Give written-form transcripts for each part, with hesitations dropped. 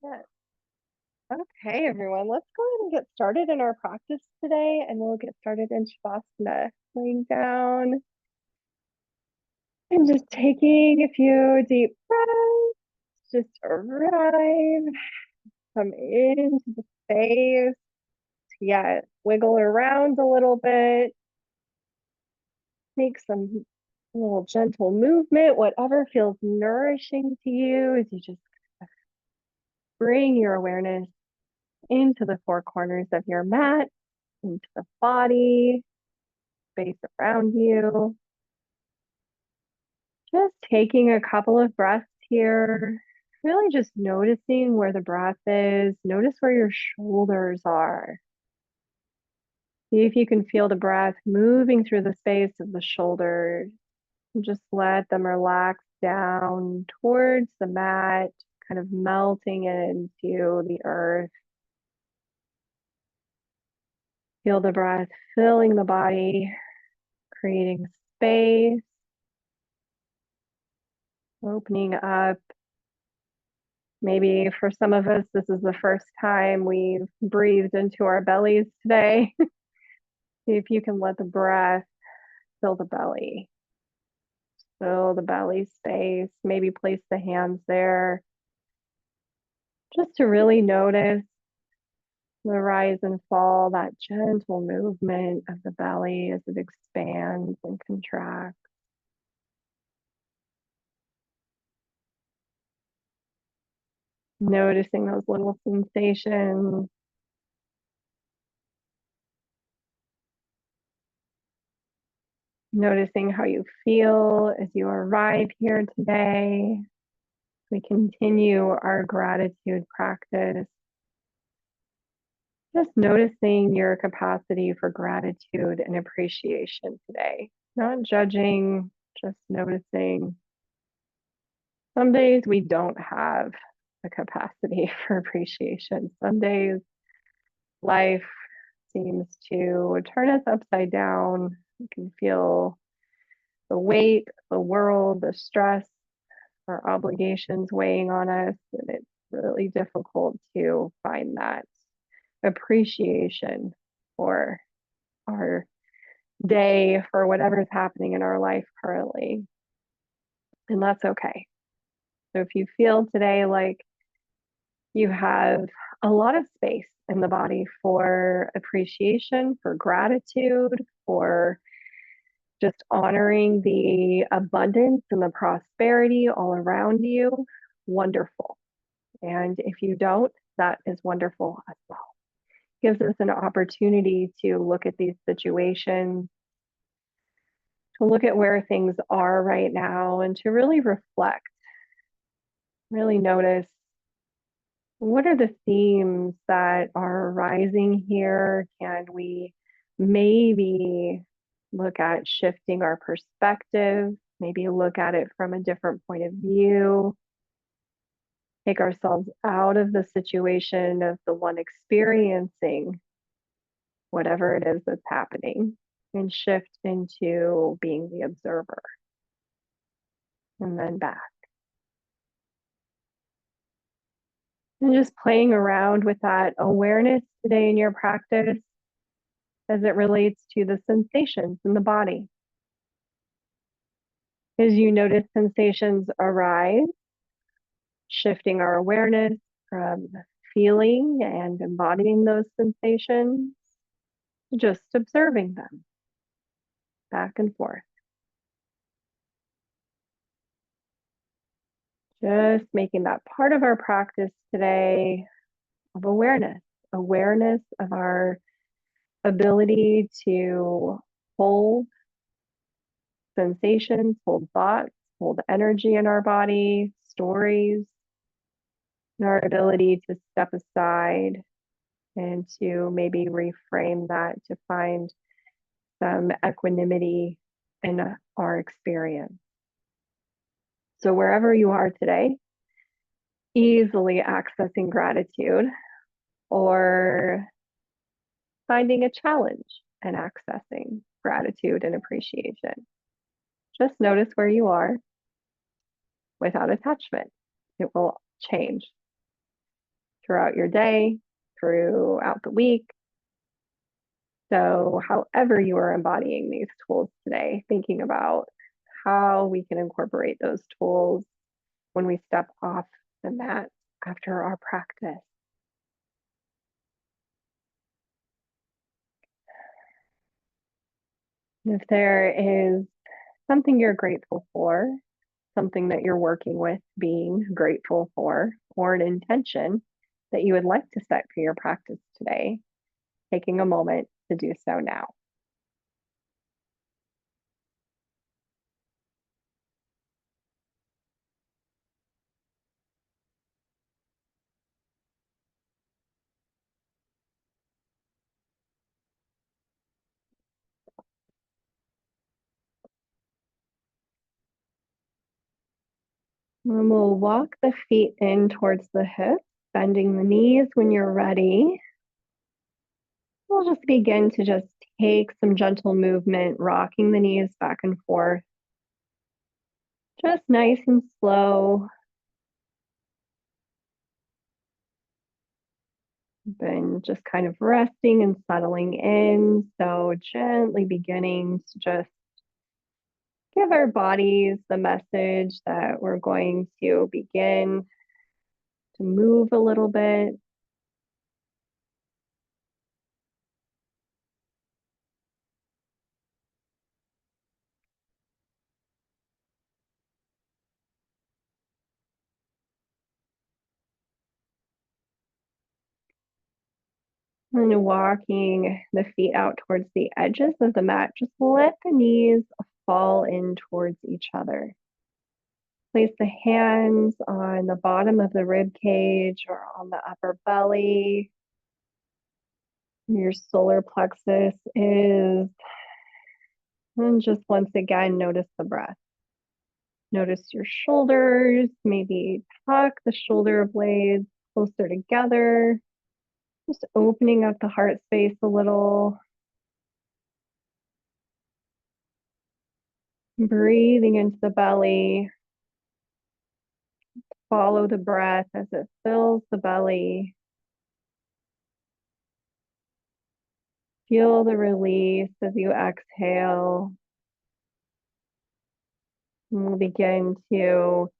Yeah. Okay, everyone, let's go ahead and get started in our practice today, and we'll get started in Shavasana, laying down and just taking a few deep breaths. Just arrive, come into the space. Yeah, wiggle around a little bit, make some little gentle movement, whatever feels nourishing to you as you just bring your awareness into the four corners of your mat, into the body, space around you. Just taking a couple of breaths here, really just noticing where the breath is. Notice where your shoulders are. See if you can feel the breath moving through the space of the shoulders. And just let them relax down towards the mat, kind of melting into the earth. Feel the breath filling the body, creating space, opening up. Maybe for some of us, this is the first time we've breathed into our bellies today. See if you can let the breath fill the belly, fill the belly space. Maybe place the hands there just to really notice the rise and fall, that gentle movement of the belly as it expands and contracts. Noticing those little sensations. Noticing how you feel as you arrive here today. We continue our gratitude practice. Just noticing your capacity for gratitude and appreciation today. Not judging, just noticing. Some days we don't have the capacity for appreciation. Some days life seems to turn us upside down. We can feel the weight, the world, the stress, our obligations weighing on us, and it's really difficult to find that appreciation for our day, for whatever's happening in our life currently. And that's okay. So if you feel today like you have a lot of space in the body for appreciation, for gratitude, for just honoring the abundance and the prosperity all around you, wonderful. And if you don't, that is wonderful as well. Gives us an opportunity to look at these situations, to look at where things are right now, and to really reflect, really notice what are the themes that are arising here. Can we maybe look at shifting our perspective, maybe look at it from a different point of view, take ourselves out of the situation of the one experiencing whatever it is that's happening and shift into being the observer and then back. And just playing around with that awareness today in your practice as it relates to the sensations in the body. As you notice sensations arise, shifting our awareness from feeling and embodying those sensations, just observing them back and forth. Just making that part of our practice today of awareness, awareness of our ability to hold sensations, hold thoughts, hold energy in our body, stories, and our ability to step aside and to maybe reframe that to find some equanimity in our experience. So wherever you are today, easily accessing gratitude or finding a challenge and accessing gratitude and appreciation. Just notice where you are without attachment. It will change. throughout your day, throughout the week. So, however, you are embodying these tools today, thinking about how we can incorporate those tools when we step off the mat after our practice. If there is something you're grateful for, something that you're working with being grateful for, or an intention that you would like to set for your practice today, taking a moment to do so now. And we'll walk the feet in towards the hips, bending the knees when you're ready. We'll just begin to just take some gentle movement, rocking the knees back and forth. Just nice and slow. Been just kind of resting and settling in. So gently beginning to just give our bodies the message that we're going to begin to move a little bit. And walking the feet out towards the edges of the mat, just let the knees fall in towards each other. Place the hands on the bottom of the rib cage or on the upper belly. Your solar plexus is, and just once again, notice the breath. Notice your shoulders, maybe tuck the shoulder blades closer together. Just opening up the heart space a little. Breathing into the belly. Follow the breath as it fills the belly. Feel the release as you exhale. And we'll begin to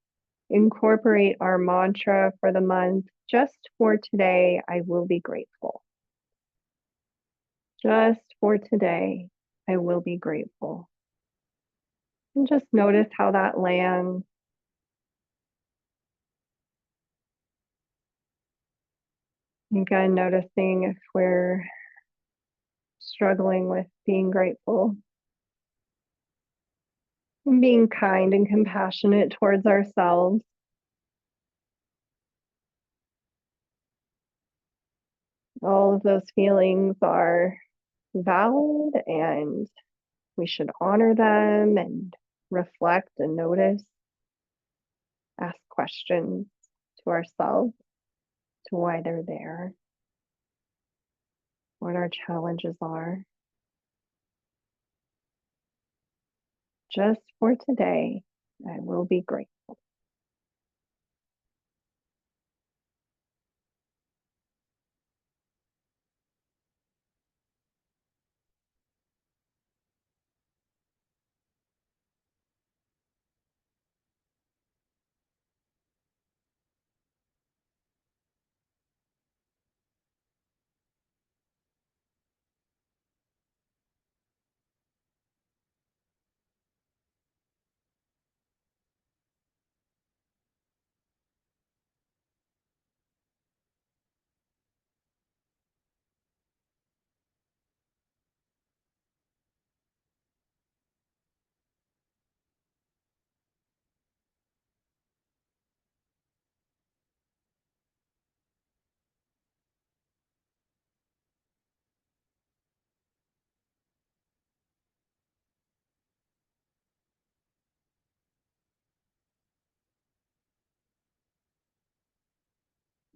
incorporate our mantra for the month. Just for today, I will be grateful. Just for today, I will be grateful. And just notice how that lands. Again, noticing if we're struggling with being grateful. And being kind and compassionate towards ourselves. All of those feelings are valid and we should honor them and reflect and notice, ask questions to ourselves to why they're there, what our challenges are. Just for today, I will be grateful.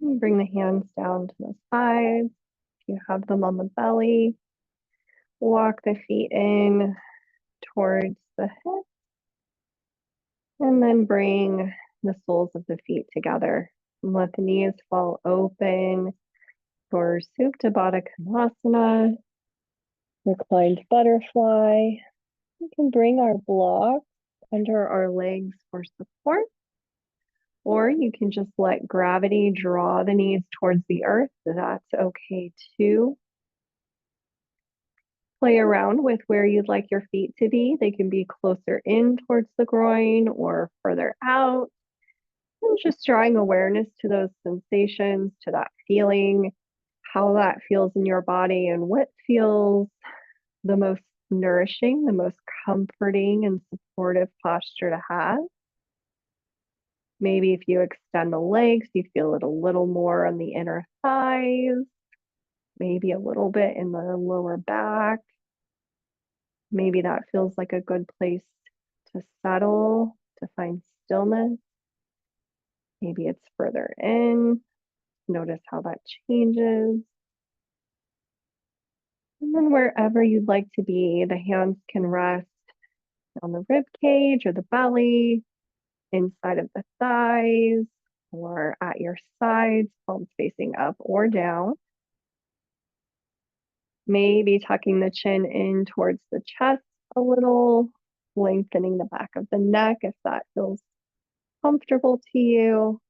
And bring the hands down to the sides. If you have them on the belly, walk the feet in towards the hip, and then bring the soles of the feet together. Let the knees fall open for Supta Baddha Konasana, reclined butterfly. We can bring our blocks under our legs for support, or you can just let gravity draw the knees towards the earth. That's okay too. Play around with where you'd like your feet to be. They can be closer in towards the groin or further out. And just drawing awareness to those sensations, to that feeling, how that feels in your body, and what feels the most nourishing, the most comforting and supportive posture to have. Maybe if you extend the legs, you feel it a little more on the inner thighs, maybe a little bit in the lower back. Maybe that feels like a good place to settle, to find stillness. Maybe it's further in. Notice how that changes. And then wherever you'd like to be, the hands can rest on the rib cage or the belly, inside of the thighs, or at your sides, palms facing up or down. Maybe tucking the chin in towards the chest a little, lengthening the back of the neck if that feels comfortable to you.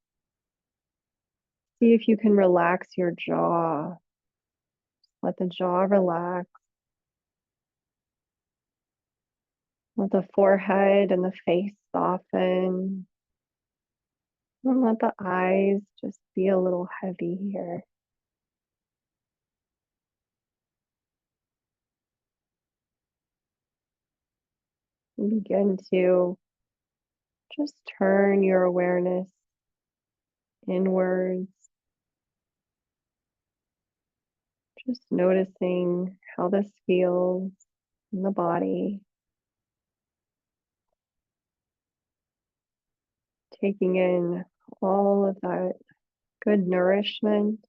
See if you can relax your jaw. Let the jaw relax. Let the forehead and the face soften. And let the eyes just be a little heavy here. And begin to just turn your awareness inwards. Just noticing how this feels in the body. Taking in all of that good nourishment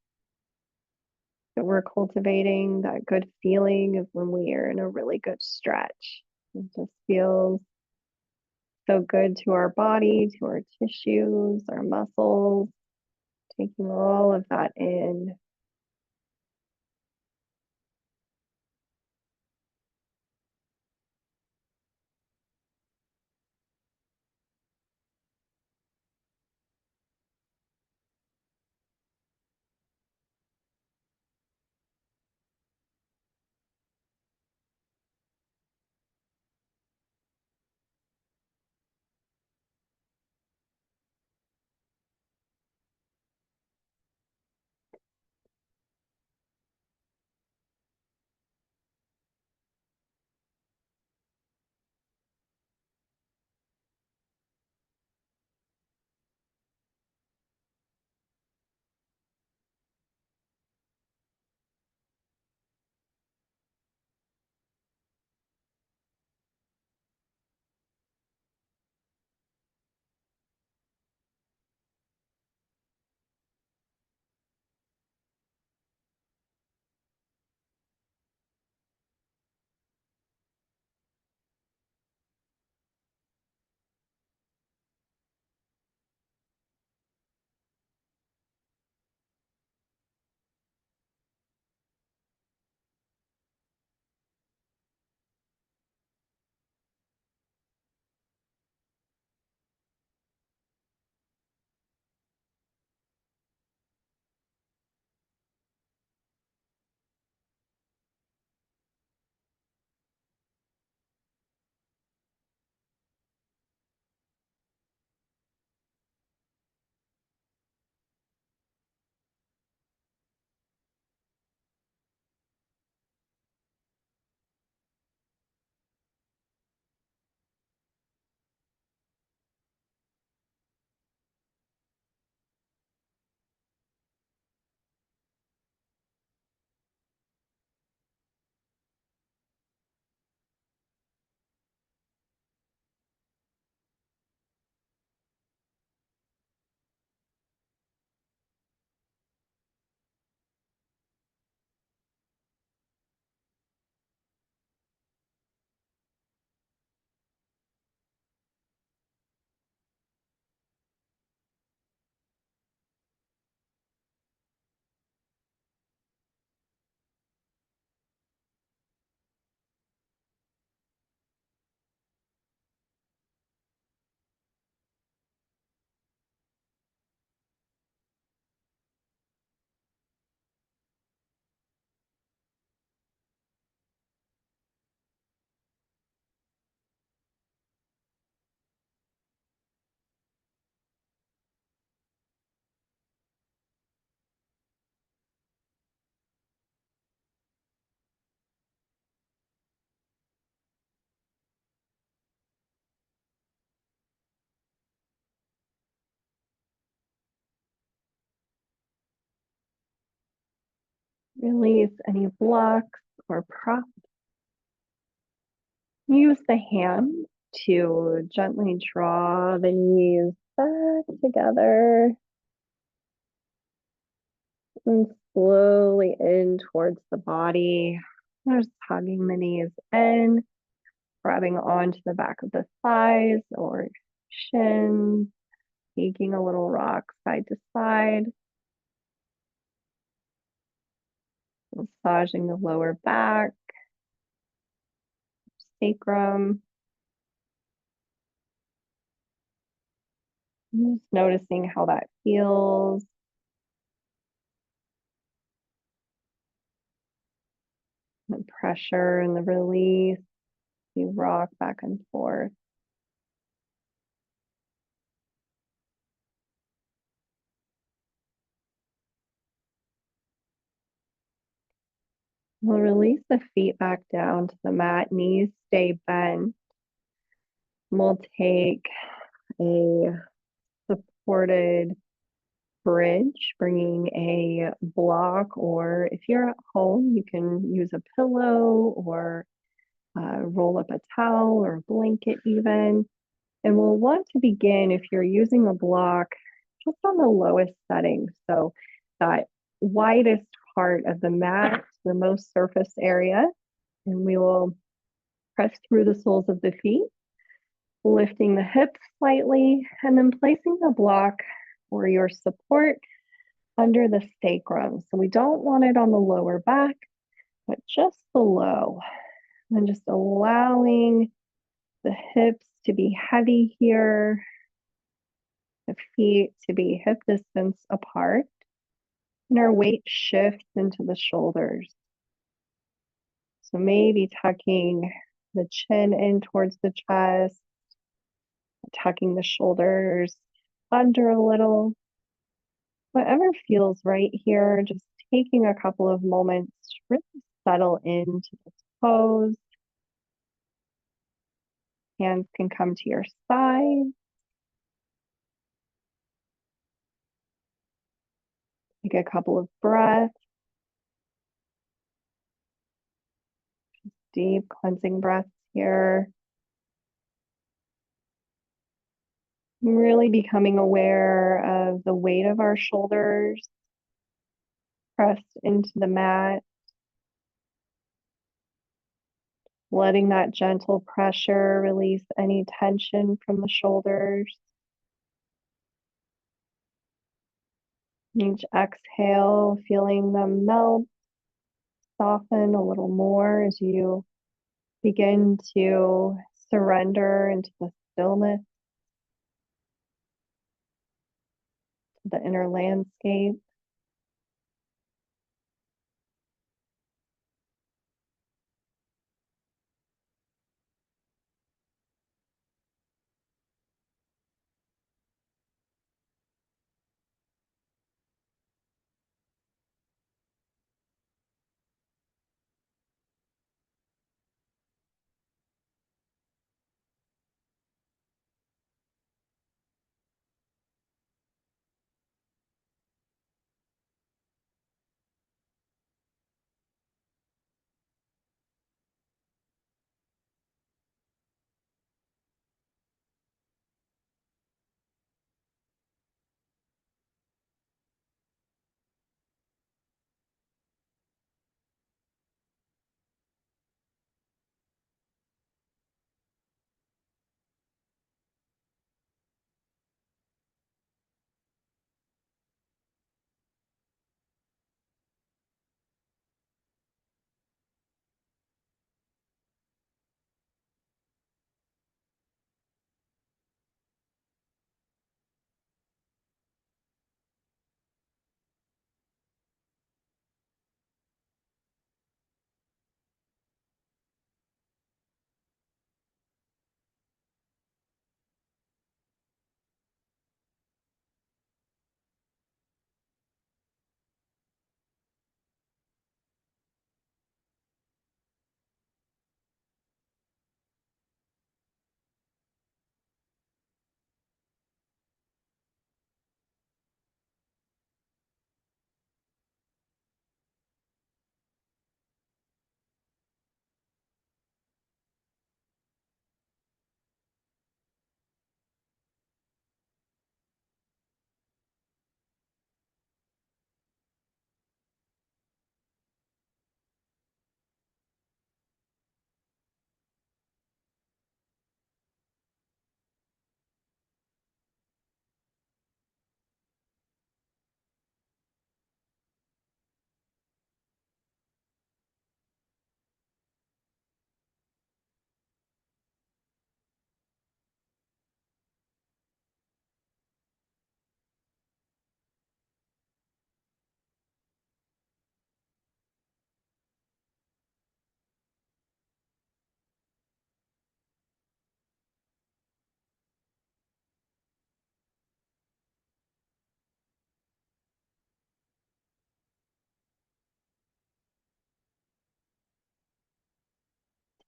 that we're cultivating, that good feeling of when we are in a really good stretch. It just feels so good to our body, to our tissues, our muscles, taking all of that in. Release any blocks or props. Use the hands to gently draw the knees back together and slowly in towards the body. Just hugging the knees in, grabbing onto the back of the thighs or shins, taking a little rock side to side, massaging the lower back, sacrum. Just noticing how that feels. The pressure and the release. You rock back and forth. We'll release the feet back down to the mat. Knees stay bent. We'll take a supported bridge, bringing a block, or if you're at home, you can use a pillow or roll up a towel or a blanket even. And we'll want to begin, if you're using a block, just on the lowest setting. So that widest part of the mat, the most surface area. And we will press through the soles of the feet, lifting the hips slightly, and then placing the block or your support under the sacrum. So we don't want it on the lower back, but just below. And just allowing the hips to be heavy here, the feet to be hip distance apart, and our weight shifts into the shoulders. So maybe tucking the chin in towards the chest, tucking the shoulders under a little. Whatever feels right here, just taking a couple of moments to really settle into this pose. Hands can come to your side. Take a couple of breaths, deep cleansing breaths here. Really becoming aware of the weight of our shoulders pressed into the mat, letting that gentle pressure release any tension from the shoulders. Each exhale, feeling them melt, soften a little more as you begin to surrender into the stillness, to the inner landscape.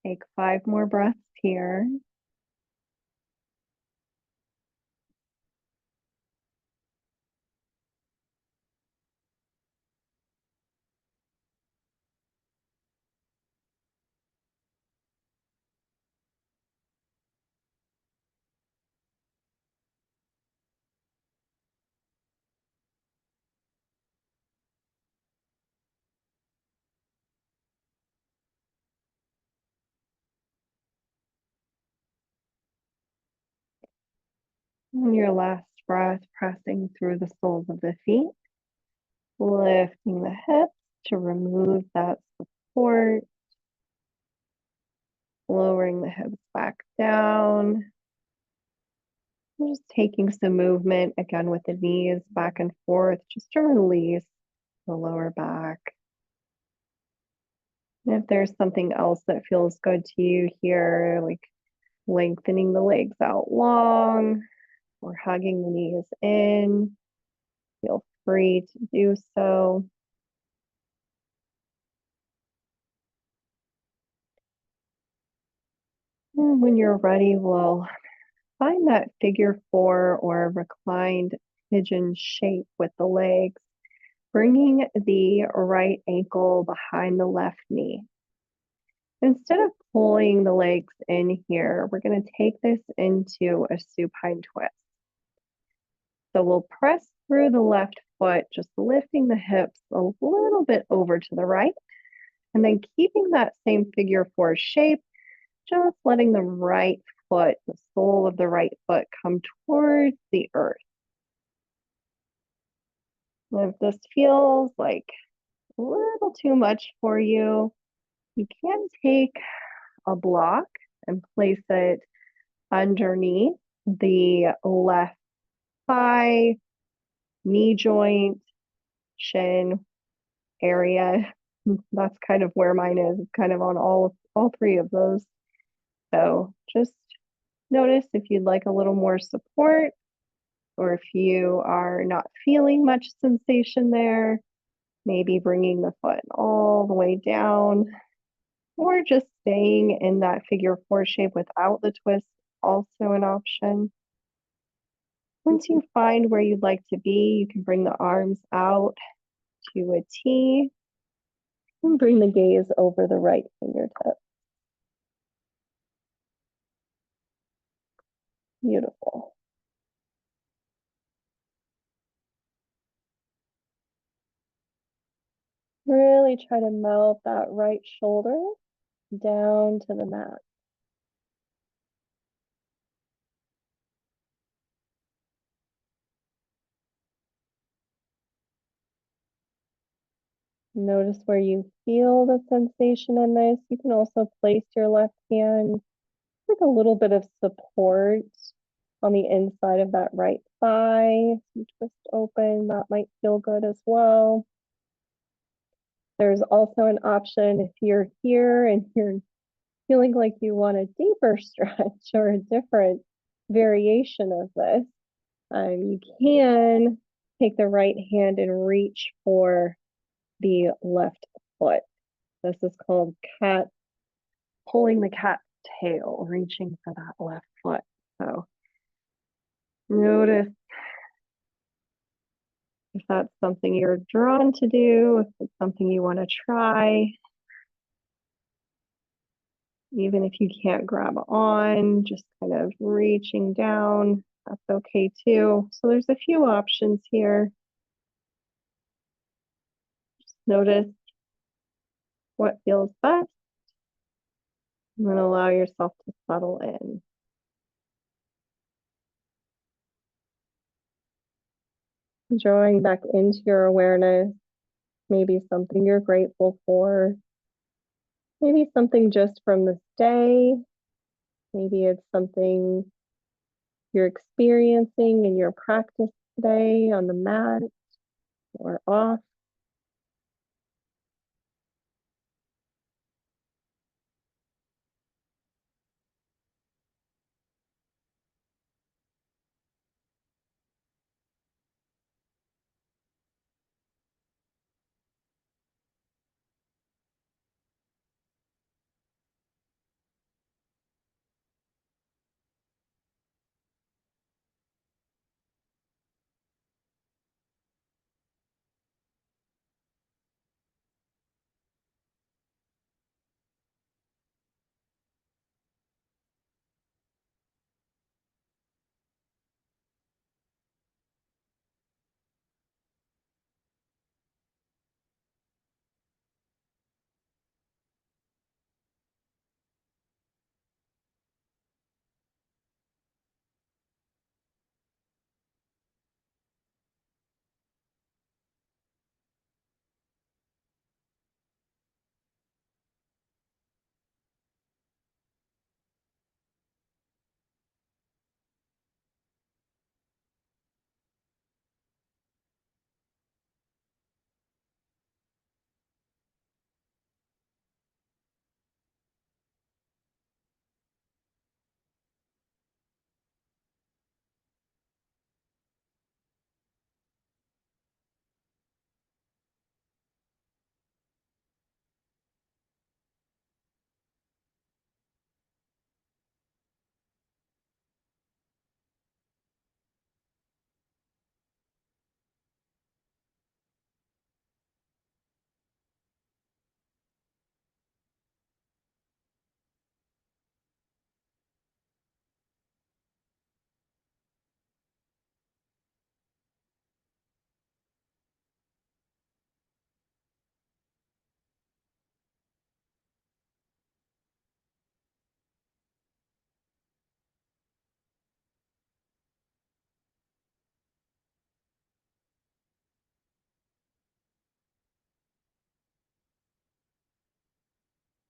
Take 5 more breaths here. And your last breath, pressing through the soles of the feet, lifting the hips to remove that support, lowering the hips back down. And just taking some movement again with the knees back and forth, just to release the lower back. And if there's something else that feels good to you here, like lengthening the legs out long or hugging the knees in, feel free to do so. And when you're ready, we'll find that figure 4 or reclined pigeon shape with the legs, bringing the right ankle behind the left knee. Instead of pulling the legs in here, we're going to take this into a supine twist. So we'll press through the left foot, just lifting the hips a little bit over to the right, and then keeping that same figure 4 shape, just letting the right foot, the sole of the right foot, come towards the earth. And if this feels like a little too much for you, you can take a block and place it underneath the left thigh, knee joint, shin area. That's kind of where mine is. It's kind of on all 3 of those. So just notice if you'd like a little more support, or if you are not feeling much sensation there, maybe bringing the foot all the way down, or just staying in that figure 4 shape without the twist, also an option. Once you find where you'd like to be, you can bring the arms out to a T and bring the gaze over the right fingertip. Beautiful. Really try to melt that right shoulder down to the mat. Notice where you feel the sensation in this. You can also place your left hand with a little bit of support on the inside of that right thigh. You twist open, that might feel good as well. There's also an option if you're here and you're feeling like you want a deeper stretch or a different variation of this, you can take the right hand and reach for the left foot. This is called cat, pulling the cat's tail, reaching for that left foot. So notice if that's something you're drawn to do, if it's something you want to try. Even if you can't grab on, just kind of reaching down, that's okay too. So there's a few options here. Just notice what feels best, and then allow yourself to settle in. Drawing back into your awareness, maybe something you're grateful for, maybe something just from this day, maybe it's something you're experiencing in your practice today on the mat or off.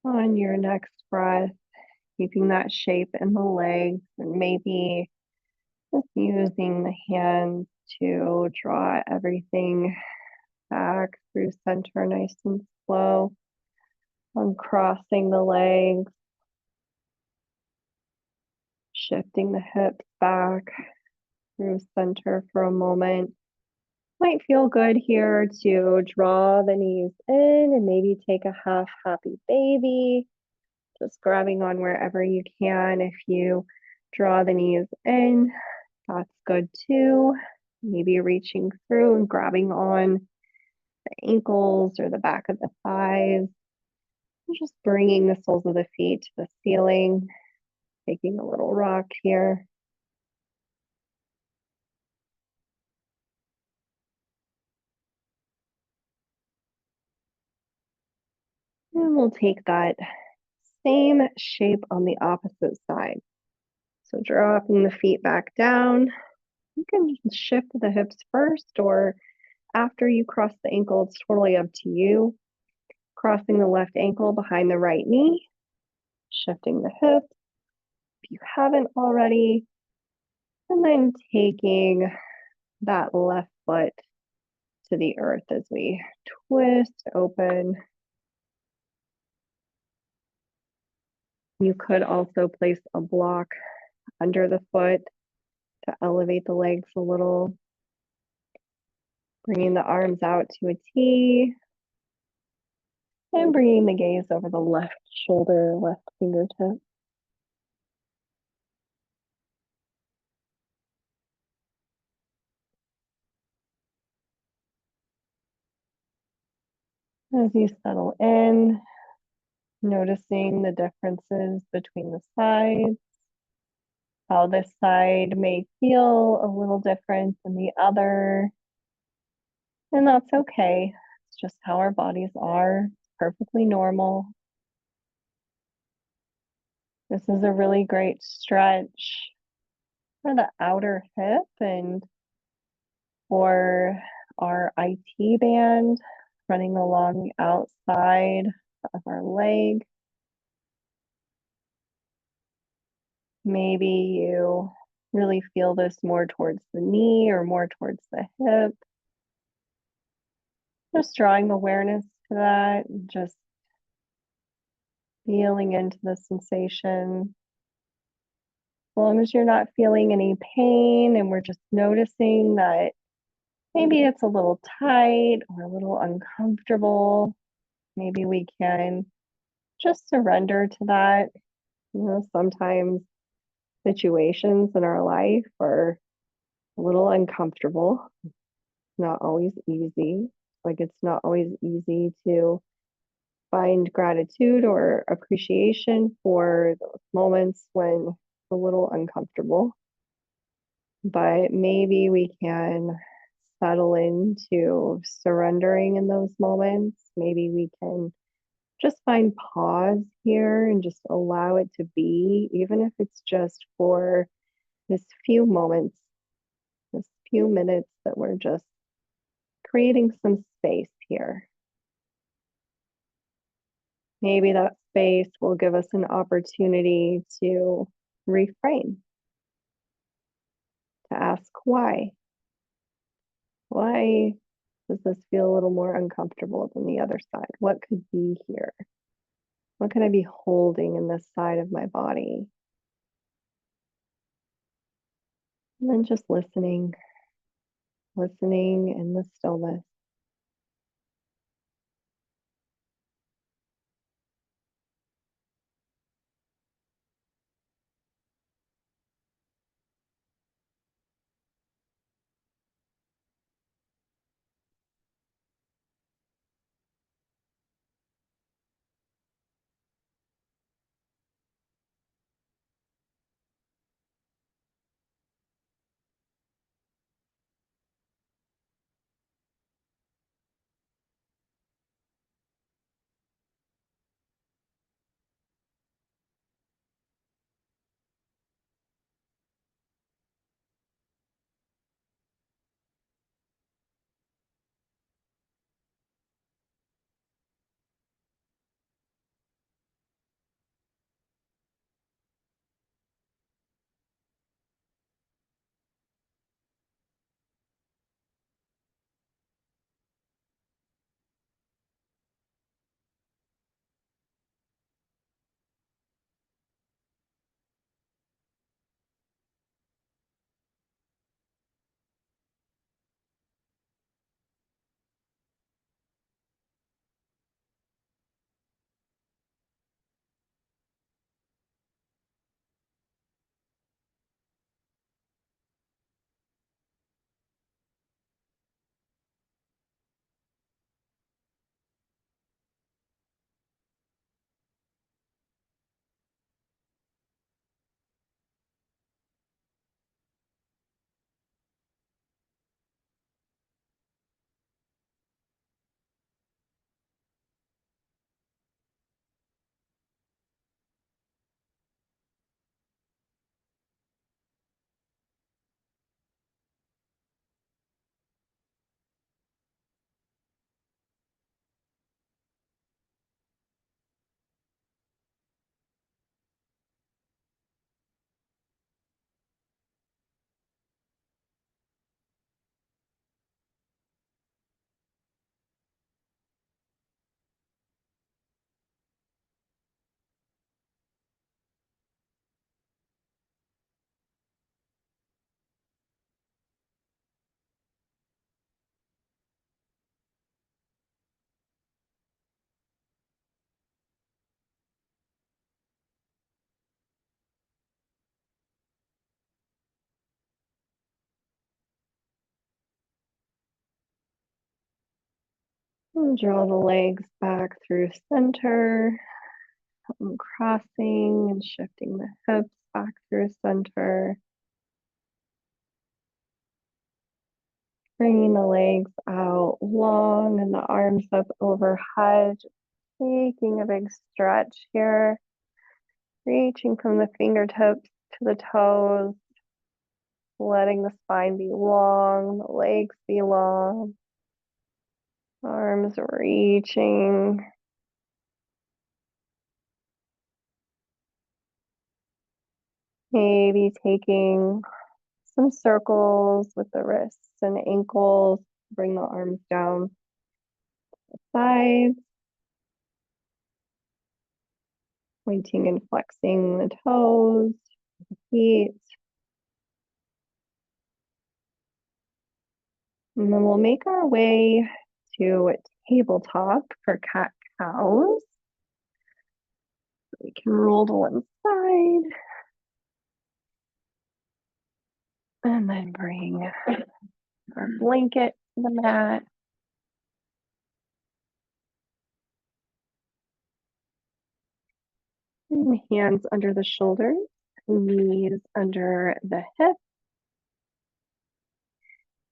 On your next breath, keeping that shape in the legs and maybe just using the hands to draw everything back through center nice and slow. Uncrossing the legs, shifting the hips back through center for a moment. Might feel good here to draw the knees in and maybe take a half happy baby, just grabbing on wherever you can. If you draw the knees in, that's good too. Maybe reaching through and grabbing on the ankles or the back of the thighs. Just bringing the soles of the feet to the ceiling, taking a little rock here. And we'll take that same shape on the opposite side. So dropping the feet back down. You can shift the hips first or after you cross the ankle, it's totally up to you. Crossing the left ankle behind the right knee, shifting the hips if you haven't already, and then taking that left foot to the earth as we twist open. You could also place a block under the foot to elevate the legs a little. Bringing the arms out to a T and bringing the gaze over the left shoulder, left fingertip. As you settle in, noticing the differences between the sides, how this side may feel a little different than the other. And that's okay. It's just how our bodies are, perfectly normal. This is a really great stretch for the outer hip and for our IT band running along the outside of our leg. Maybe you really feel this more towards the knee or more towards the hip. Just drawing awareness to that, just feeling into the sensation. As long as you're not feeling any pain and we're just noticing that maybe it's a little tight or a little uncomfortable, maybe we can just surrender to that. Sometimes situations in our life are a little uncomfortable, not always easy. Like it's not always easy to find gratitude or appreciation for those moments when it's a little uncomfortable. But maybe we can settle into surrendering in those moments. Maybe we can just find pause here and just allow it to be, even if it's just for this few moments, this few minutes that we're just creating some space here. Maybe that space will give us an opportunity to reframe, to ask why. Why does this feel a little more uncomfortable than the other side? What could be here? What could I be holding in this side of my body? And then just listening in the stillness. And draw the legs back through center, crossing and shifting the hips back through center. Bringing the legs out long and the arms up overhead. Taking a big stretch here. Reaching from the fingertips to the toes. Letting the spine be long, the legs be long. Arms reaching. Maybe taking some circles with the wrists and ankles. Bring the arms down the sides. Pointing and flexing the toes, the feet. And then we'll make our way to tabletop for cat cows. We can roll to one side. And then bring our blanket to the mat. And hands under the shoulders, knees under the hips,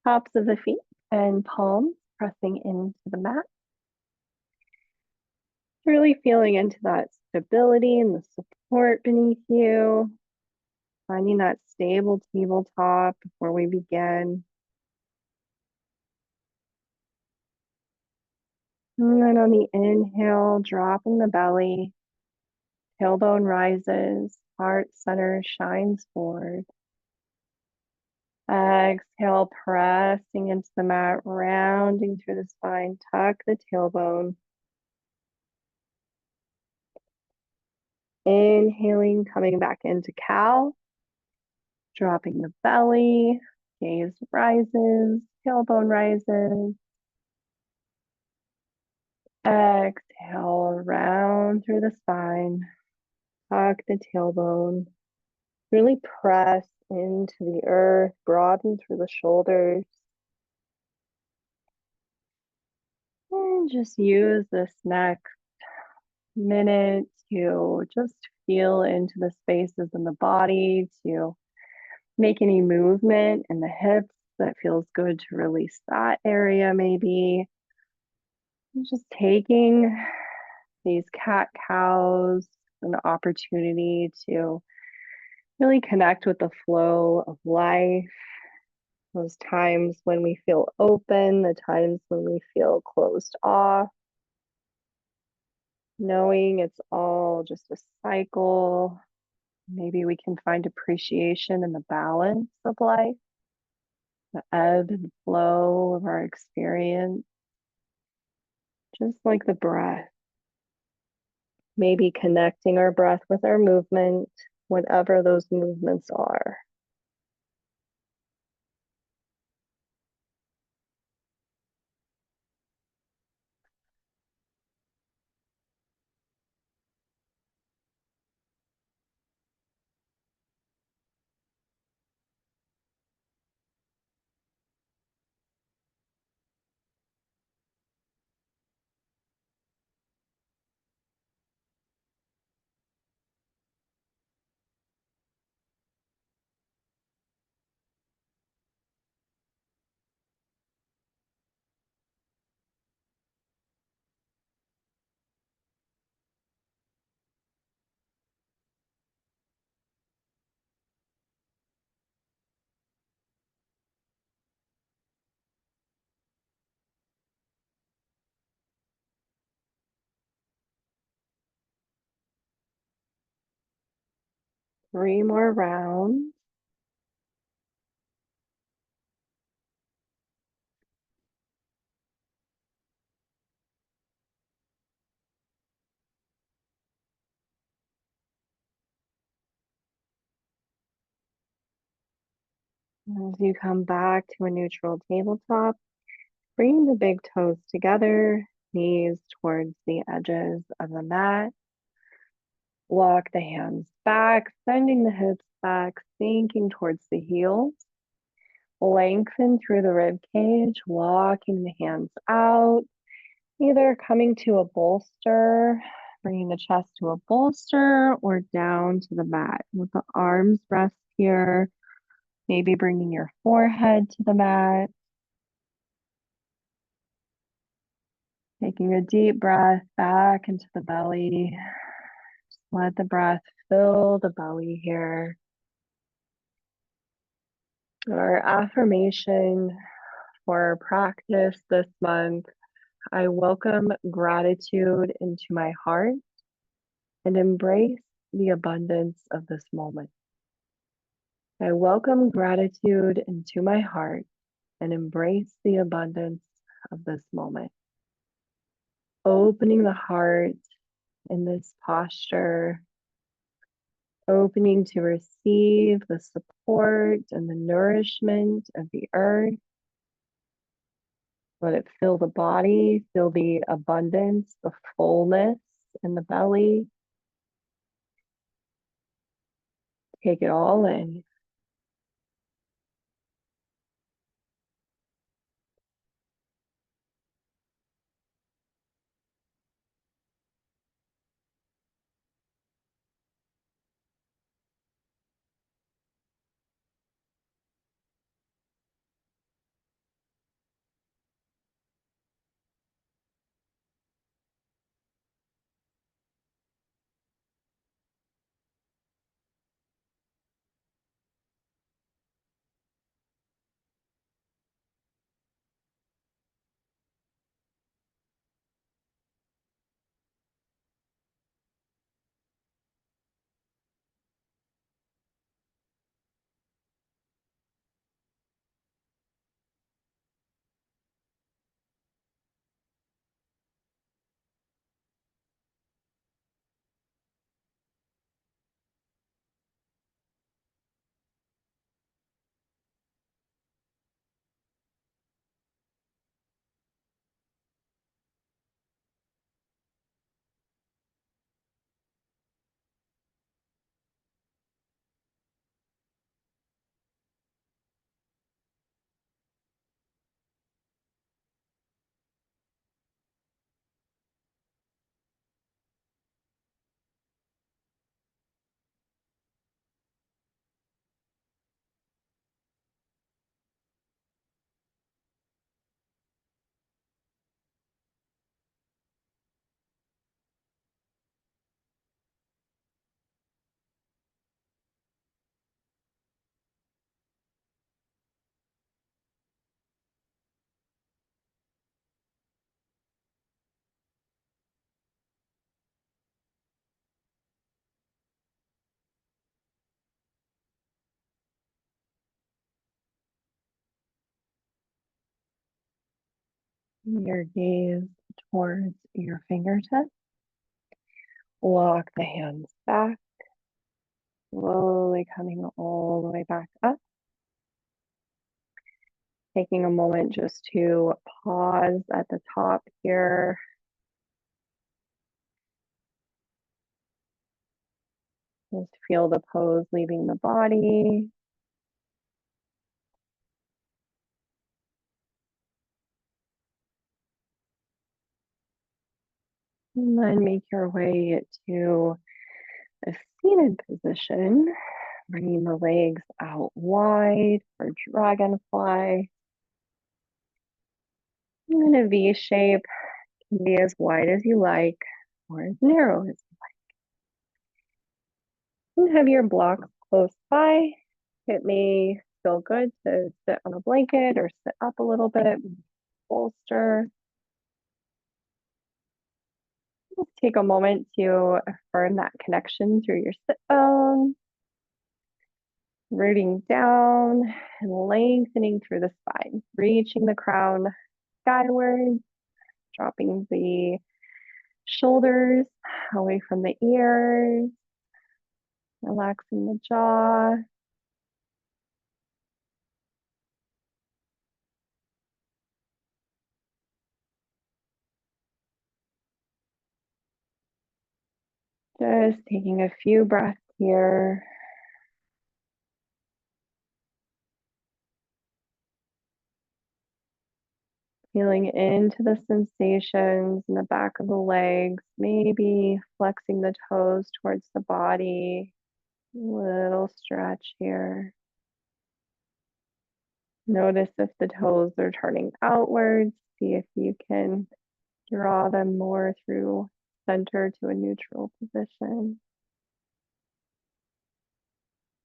tops of the feet, and palms pressing into the mat. Really feeling into that stability and the support beneath you. Finding that stable tabletop before we begin. And then on the inhale, dropping the belly, tailbone rises, heart center shines forward. Exhale, pressing into the mat, rounding through the spine, tuck the tailbone. Inhaling, coming back into cow, dropping the belly, gaze rises, tailbone rises. Exhale, round through the spine, tuck the tailbone. Really press into the earth, broaden through the shoulders. And just use this next minute to just feel into the spaces in the body, to make any movement in the hips that feels good to release that area maybe. And just taking these cat cows an opportunity to really connect with the flow of life. Those times when we feel open, the times when we feel closed off, knowing it's all just a cycle. Maybe we can find appreciation in the balance of life, the ebb and flow of our experience, just like the breath. Maybe connecting our breath with our movement, whatever those movements are. Three more rounds. As you come back to a neutral tabletop, bring the big toes together, knees towards the edges of the mat. Walk the hands back, sending the hips back, sinking towards the heels. Lengthen through the rib cage, walking the hands out. Either coming to a bolster, bringing the chest to a bolster, or down to the mat. Let the arms rest here. Maybe bringing your forehead to the mat. Taking a deep breath back into the belly. Just let the breath fill the belly here. Our affirmation for practice this month: I welcome gratitude into my heart and embrace the abundance of this moment. I welcome gratitude into my heart and embrace the abundance of this moment. Opening the heart in this posture, opening to receive the support and the nourishment of the earth. Let it fill the body, feel the abundance, the fullness in the belly. Take it all in. Your gaze towards your fingertips. Walk the hands back, slowly coming all the way back up. Taking a moment just to pause at the top here. Just feel the pose leaving the body. And then make your way to a seated position, bringing the legs out wide for dragonfly. And a V shape can be as wide as you like or as narrow as you like. And have your blocks close by. It may feel good to sit on a blanket or sit up a little bit, bolster. Just take a moment to affirm that connection through your sit bone, rooting down and lengthening through the spine, reaching the crown skyward, dropping the shoulders away from the ears, relaxing the jaw. Just taking a few breaths here. Feeling into the sensations in the back of the legs, maybe flexing the toes towards the body. Little stretch here. Notice if the toes are turning outwards. See if you can draw them more through center to a neutral position.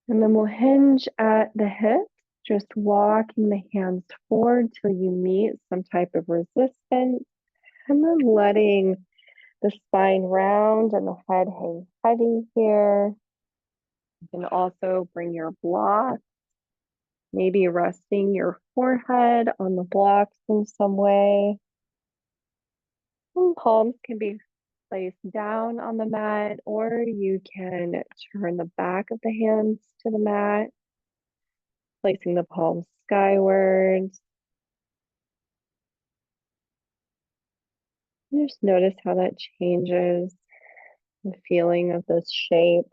And then we'll hinge at the hips, just walking the hands forward till you meet some type of resistance, and then letting the spine round and the head hang heavy here. You can also bring your block, maybe resting your forehead on the blocks in some way. And palms can be placed down on the mat, or you can turn the back of the hands to the mat, placing the palms skyward. Just notice how that changes the feeling of this shape.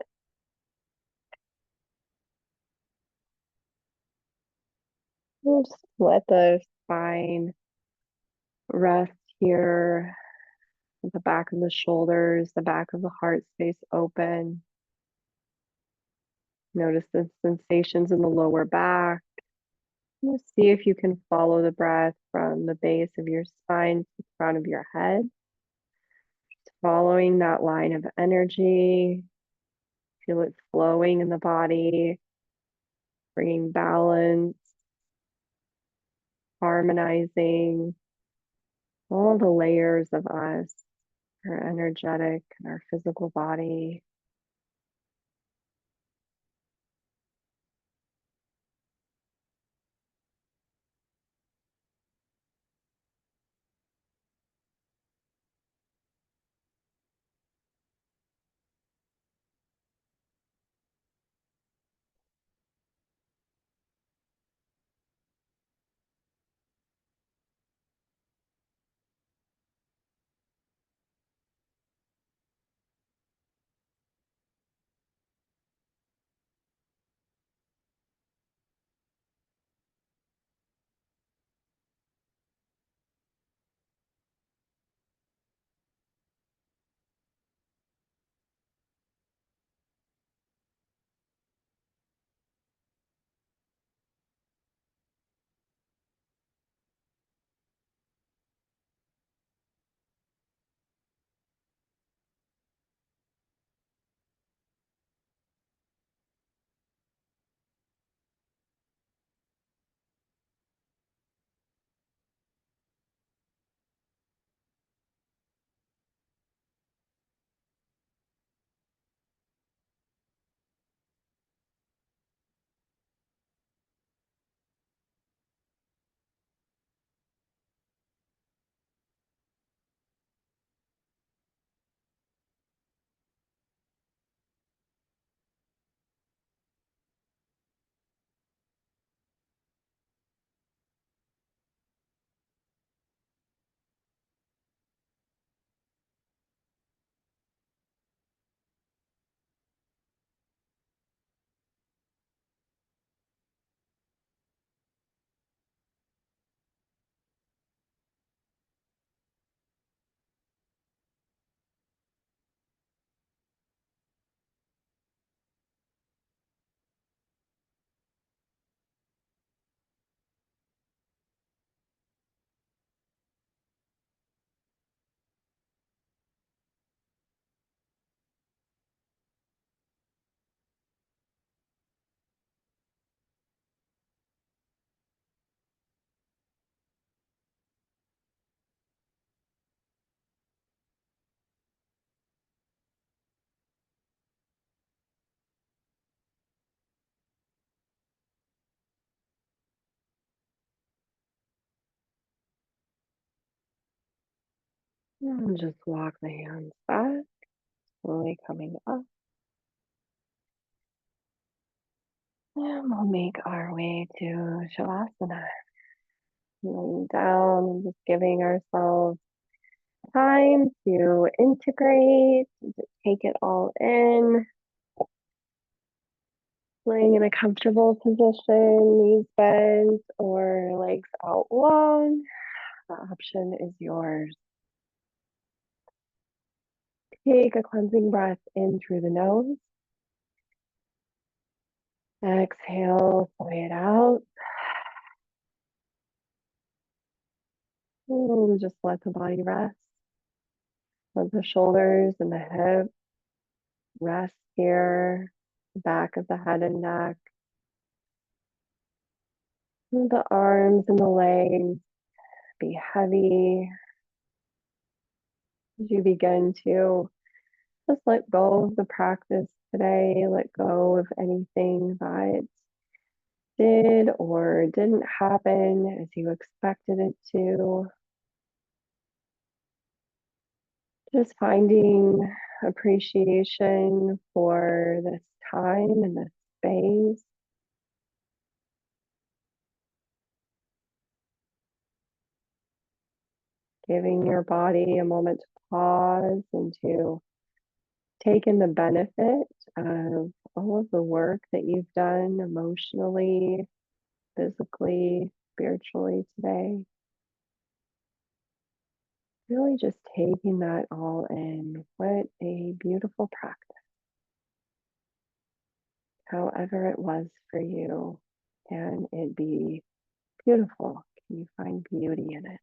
Just let the spine rest here, the back of the shoulders, the back of the heart space open. Notice the sensations in the lower back. Just see if you can follow the breath from the base of your spine to the crown of your head. Following that line of energy, feel it flowing in the body, bringing balance, harmonizing all the layers of us, our energetic and our physical body. And just walk the hands back, slowly coming up. And we'll make our way to Shavasana. Laying down and just giving ourselves time to integrate, to take it all in. Laying in a comfortable position, knees bent or legs out long. The option is yours. Take a cleansing breath in through the nose. Exhale, sigh it out. And just let the body rest. Let the shoulders and the hips rest here. Back of the head and neck. And the arms and the legs be heavy as you begin to just let go of the practice today. Let go of anything that did or didn't happen as you expected it to. Just finding appreciation for this time and this space. Giving your body a moment to pause and to take in the benefit of all of the work that you've done emotionally, physically, spiritually today. Really just taking that all in. What a beautiful practice. However it was for you, can it be beautiful? Can you find beauty in it?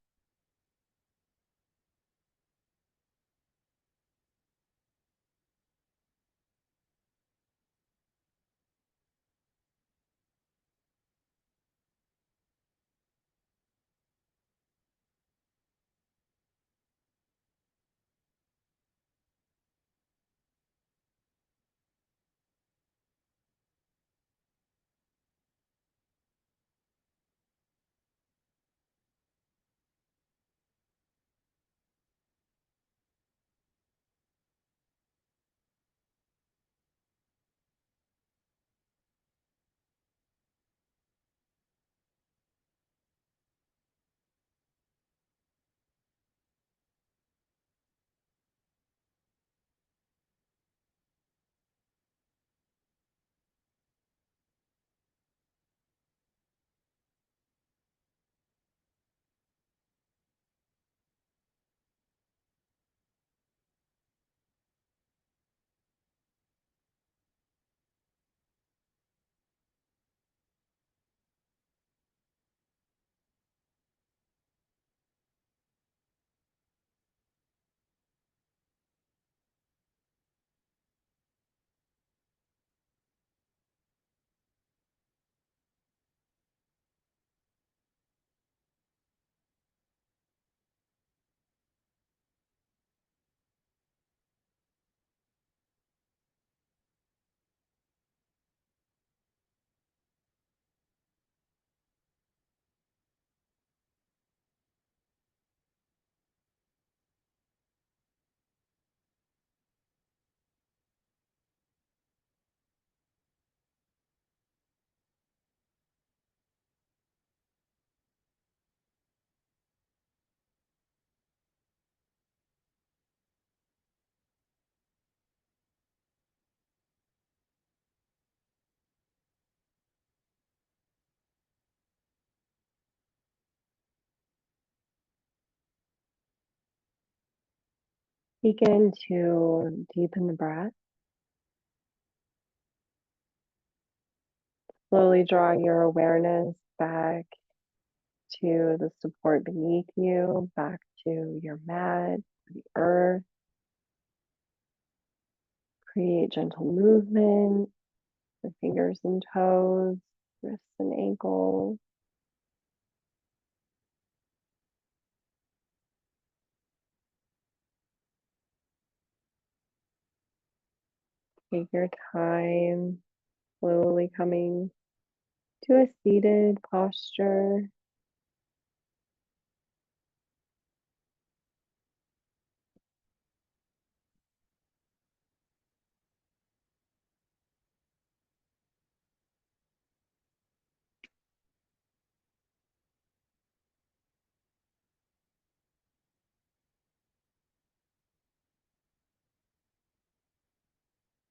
Begin to deepen the breath. Slowly draw your awareness back to the support beneath you, back to your mat, the earth. Create gentle movement, the fingers and toes, wrists and ankles. Take your time, slowly coming to a seated posture.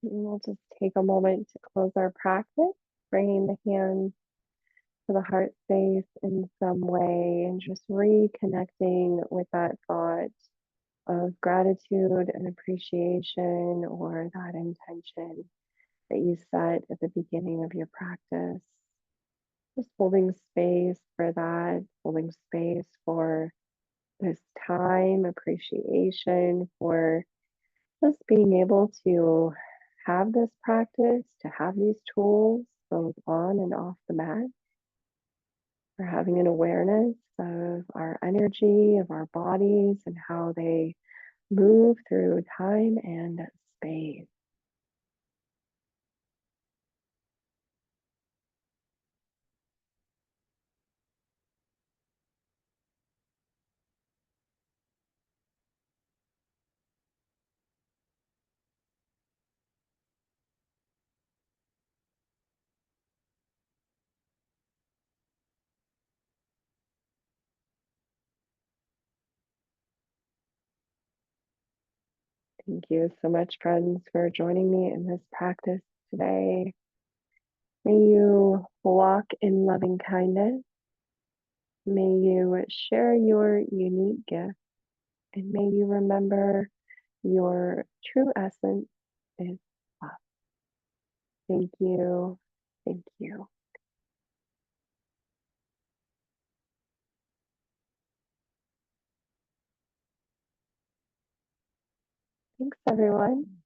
And we'll just take a moment to close our practice, bringing the hands to the heart space in some way and just reconnecting with that thought of gratitude and appreciation or that intention that you set at the beginning of your practice. Just holding space for that, holding space for this time, appreciation for just being able to have this practice, to have these tools both on and off the mat, for having an awareness of our energy, of our bodies, and how they move through time and space. Thank you so much, friends, for joining me in this practice today. May you walk in loving kindness. May you share your unique gift. And may you remember your true essence is love. Thank you. Thank you. Thanks, everyone.